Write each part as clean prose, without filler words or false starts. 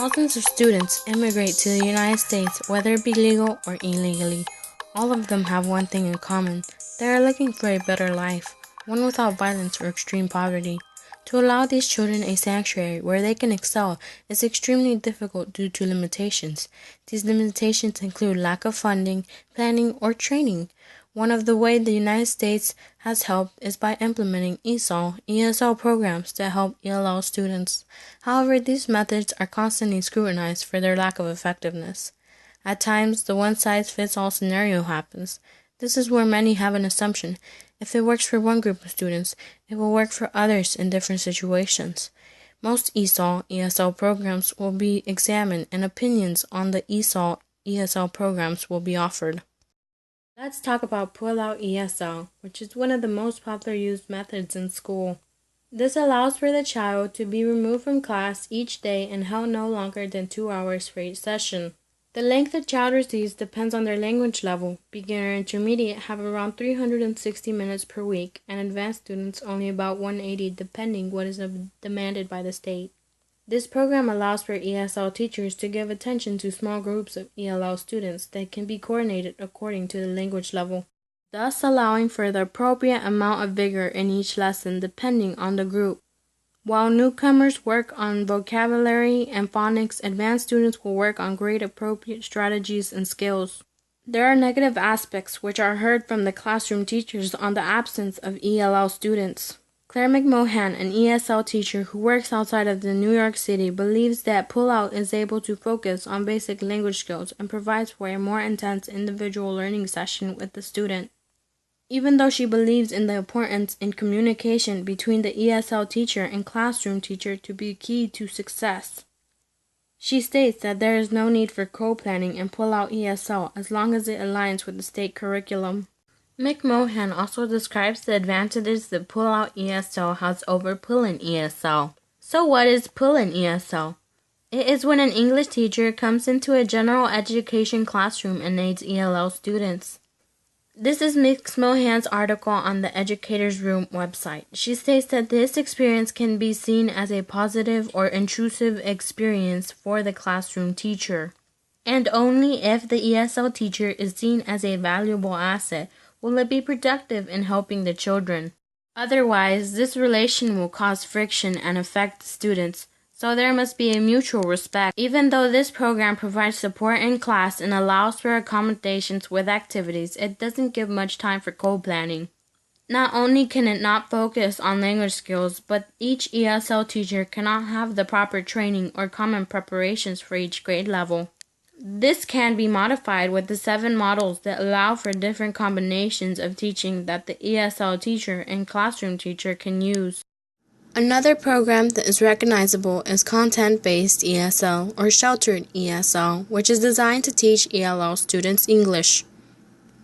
Thousands of students immigrate to the United States, whether it be legal or illegally. All of them have one thing in common. They are looking for a better life, one without violence or extreme poverty. To allow these children a sanctuary where they can excel is extremely difficult due to limitations. These limitations include lack of funding, planning, or training. One of the ways the United States has helped is by implementing ESOL programs to help ELL students. However, these methods are constantly scrutinized for their lack of effectiveness. At times, the one-size-fits-all scenario happens. This is where many have an assumption. If it works for one group of students, it will work for others in different situations. Most ESOL programs will be examined and opinions on the ESOL programs will be offered. Let's talk about pull-out ESL, which is one of the most popular used methods in school. This allows for the child to be removed from class each day and held no longer than 2 hours for each session. The length the child receives depends on their language level. Beginner and intermediate have around 360 minutes per week, and advanced students only about 180 depending what is demanded by the state. This program allows for ESL teachers to give attention to small groups of ELL students that can be coordinated according to the language level, thus allowing for the appropriate amount of vigor in each lesson depending on the group. While newcomers work on vocabulary and phonics, advanced students will work on grade-appropriate strategies and skills. There are negative aspects which are heard from the classroom teachers on the absence of ELL students. Claire McMohan, an ESL teacher who works outside of New York City, believes that Pull-Out is able to focus on basic language skills and provides for a more intense individual learning session with the student. Even though she believes in the importance in communication between the ESL teacher and classroom teacher to be key to success, she states that there is no need for co-planning in Pull-Out ESL as long as it aligns with the state curriculum. McMohan also describes the advantages that pull-out ESL has over pull-in ESL. So what is pull-in ESL? It is when an English teacher comes into a general education classroom and aids ELL students. This is McMohan's article on the Educator's Room website. She states that this experience can be seen as a positive or intrusive experience for the classroom teacher, and only if the ESL teacher is seen as a valuable asset will it be productive in helping the children. Otherwise, this relation will cause friction and affect the students, so there must be a mutual respect. Even though this program provides support in class and allows for accommodations with activities, it doesn't give much time for co-planning. Not only can it not focus on language skills, but each ESL teacher cannot have the proper training or common preparations for each grade level. This can be modified with the 7 models that allow for different combinations of teaching that the ESL teacher and classroom teacher can use. Another program that is recognizable is content-based ESL or sheltered ESL, which is designed to teach ELL students English.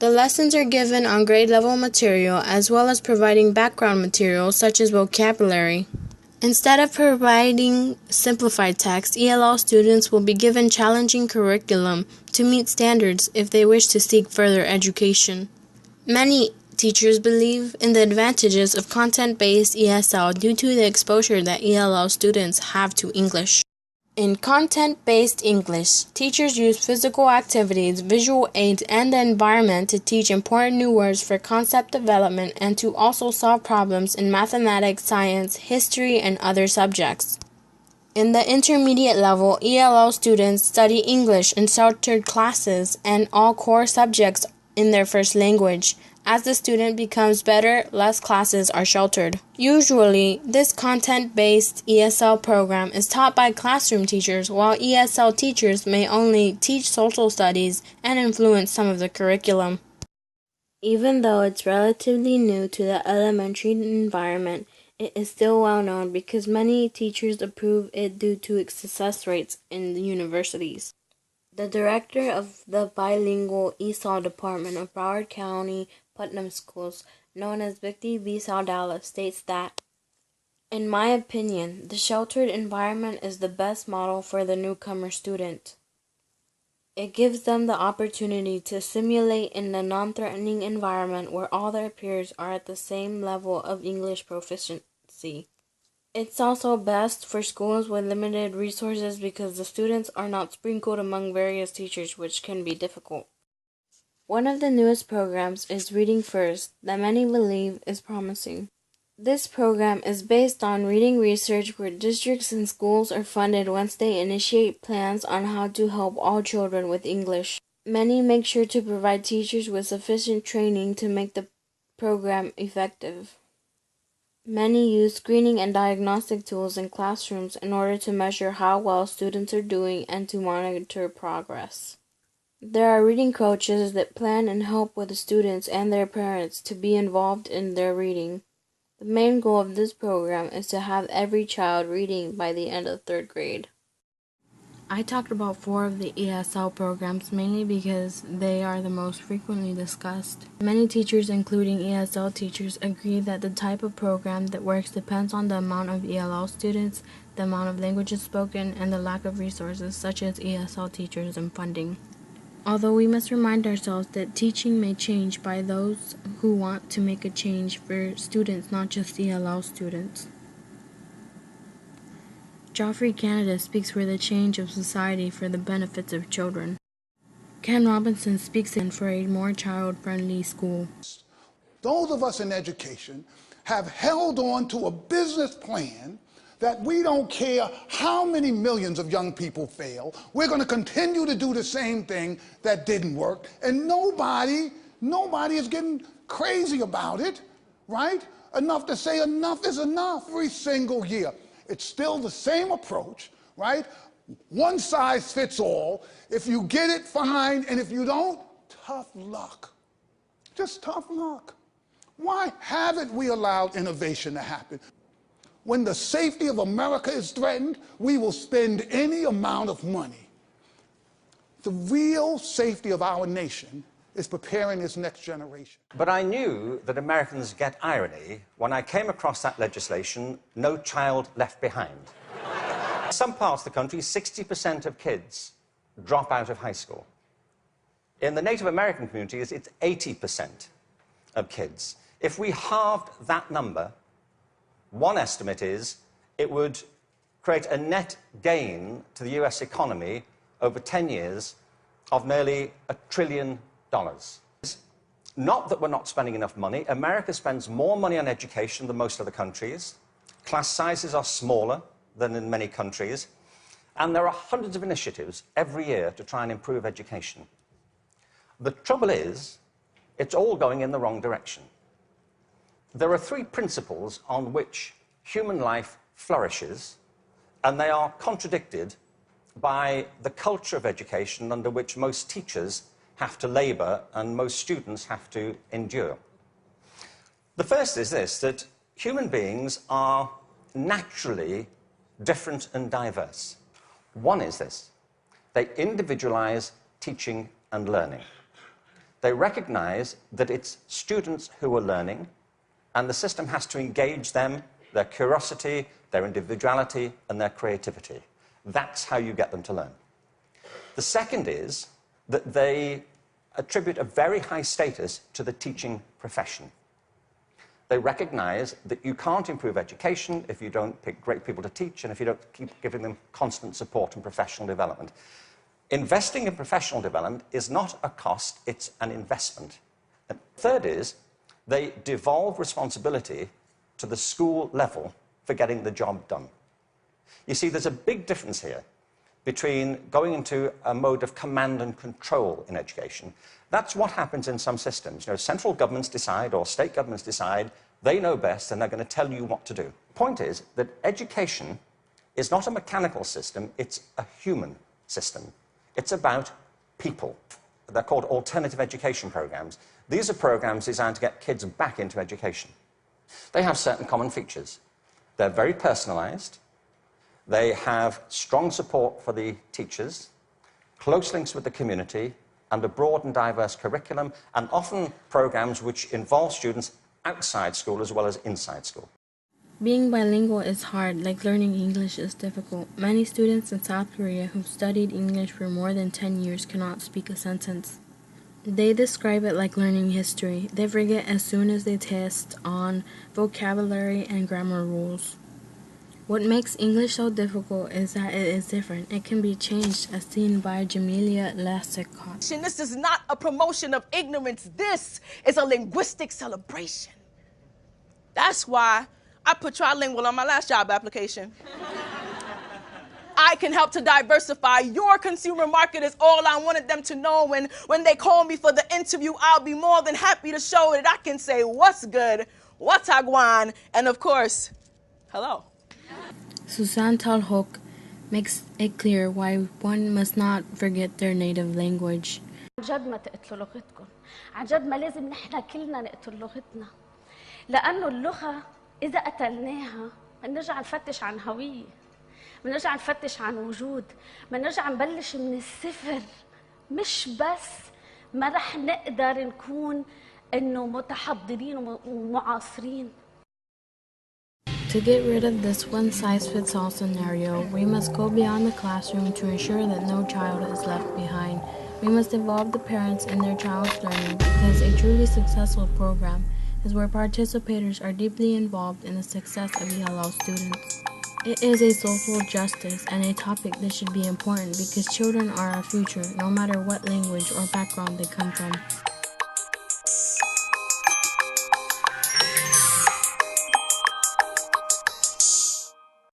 The lessons are given on grade-level material as well as providing background material such as vocabulary. Instead of providing simplified text, ELL students will be given challenging curriculum to meet standards if they wish to seek further education. Many teachers believe in the advantages of content-based ESL due to the exposure that ELL students have to English. In content-based English, teachers use physical activities, visual aids, and the environment to teach important new words for concept development and to also solve problems in mathematics, science, history, and other subjects. In the intermediate level, ELL students study English in sheltered classes and all core subjects in their first language. As the student becomes better, less classes are sheltered. Usually, this content-based ESL program is taught by classroom teachers, while ESL teachers may only teach social studies and influence some of the curriculum. Even though it's relatively new to the elementary environment, it is still well known because many teachers approve it due to its success rates in the universities. The director of the bilingual ESOL department of Broward County Putnam Schools, known as Vicki V. Saldala, states that, "In my opinion, the sheltered environment is the best model for the newcomer student. It gives them the opportunity to simulate in a non-threatening environment where all their peers are at the same level of English proficiency. It's also best for schools with limited resources because the students are not sprinkled among various teachers, which can be difficult. One of the newest programs is Reading First, that many believe is promising. This program is based on reading research where districts and schools are funded once they initiate plans on how to help all children with English. Many make sure to provide teachers with sufficient training to make the program effective. Many use screening and diagnostic tools in classrooms in order to measure how well students are doing and to monitor progress. There are reading coaches that plan and help with the students and their parents to be involved in their reading. The main goal of this program is to have every child reading by the end of third grade. I talked about 4 of the ESL programs mainly because they are the most frequently discussed. Many teachers, including ESL teachers, agree that the type of program that works depends on the amount of ELL students, the amount of languages spoken, and the lack of resources such as ESL teachers and funding. Although we must remind ourselves that teaching may change by those who want to make a change for students, not just ELL students. Geoffrey Canada speaks for the change of society for the benefits of children. Ken Robinson speaks in for a more child-friendly school. Those of us in education have held on to a business plan that we don't care how many millions of young people fail. We're going to continue to do the same thing that didn't work, and nobody is getting crazy about it, right? Enough to say enough is enough every single year. It's still the same approach, right? One size fits all. If you get it, fine, and if you don't, tough luck. Just tough luck. Why haven't we allowed innovation to happen? When the safety of America is threatened, we will spend any amount of money. The real safety of our nation is preparing its next generation. But I knew that Americans get irony when I came across that legislation, No Child Left Behind. In some parts of the country, 60% of kids drop out of high school. In the Native American communities, it's 80% of kids. If we halved that number, one estimate is it would create a net gain to the US economy over 10 years of nearly $1 trillion. Not that we're not spending enough money. America spends more money on education than most other countries. Class sizes are smaller than in many countries. And there are hundreds of initiatives every year to try and improve education. The trouble is, it's all going in the wrong direction. There are 3 principles on which human life flourishes, and they are contradicted by the culture of education under which most teachers have to labour and most students have to endure. The first is this, that human beings are naturally different and diverse. One is this, they individualise teaching and learning. They recognise that it's students who are learning, and the system has to engage them, their curiosity, their individuality, and their creativity. That's how you get them to learn. The second is that they attribute a very high status to the teaching profession. They recognise that you can't improve education if you don't pick great people to teach and if you don't keep giving them constant support and professional development. Investing in professional development is not a cost, it's an investment. And third is, they devolve responsibility to the school level for getting the job done. You see, there's a big difference here between going into a mode of command and control in education. That's what happens in some systems. You know, central governments decide or state governments decide, they know best and they're going to tell you what to do. The point is that education is not a mechanical system, it's a human system. It's about people. They're called alternative education programs. These are programs designed to get kids back into education. They have certain common features. They're very personalized. They have strong support for the teachers, close links with the community, and a broad and diverse curriculum, and often programs which involve students outside school as well as inside school. Being bilingual is hard, like learning English is difficult. Many students in South Korea who've studied English for more than 10 years cannot speak a sentence. They describe it like learning history. They forget as soon as they test on vocabulary and grammar rules. What makes English so difficult is that it is different. It can be changed, as seen by Jamelia Lessicott. This is not a promotion of ignorance. This is a linguistic celebration. That's why I put trilingual on my last job application. I can help to diversify your consumer market is all I wanted them to know. When they call me for the interview, I'll be more than happy to show that I can say what's good, what's agwan, and of course, hello. Susan Talhouk makes it clear why one must not forget their native language. عن جد ما تقتلوا لغتكم، عن جد ما لازم نحن كلنا نقتل لغتنا، لأنه اللغة إذا قتلناها بنرجع نفتش عن هوية، بنرجع نفتش عن وجود، بنرجع نبلش من الصفر، مش بس ما رح نقدر نكون إنه متحضرين ومعاصرين. To get rid of this one-size-fits-all scenario, we must go beyond the classroom to ensure that no child is left behind. We must involve the parents in their child's learning because a truly successful program is where participators are deeply involved in the success of ELL students. It is a social justice and a topic that should be important because children are our future, no matter what language or background they come from.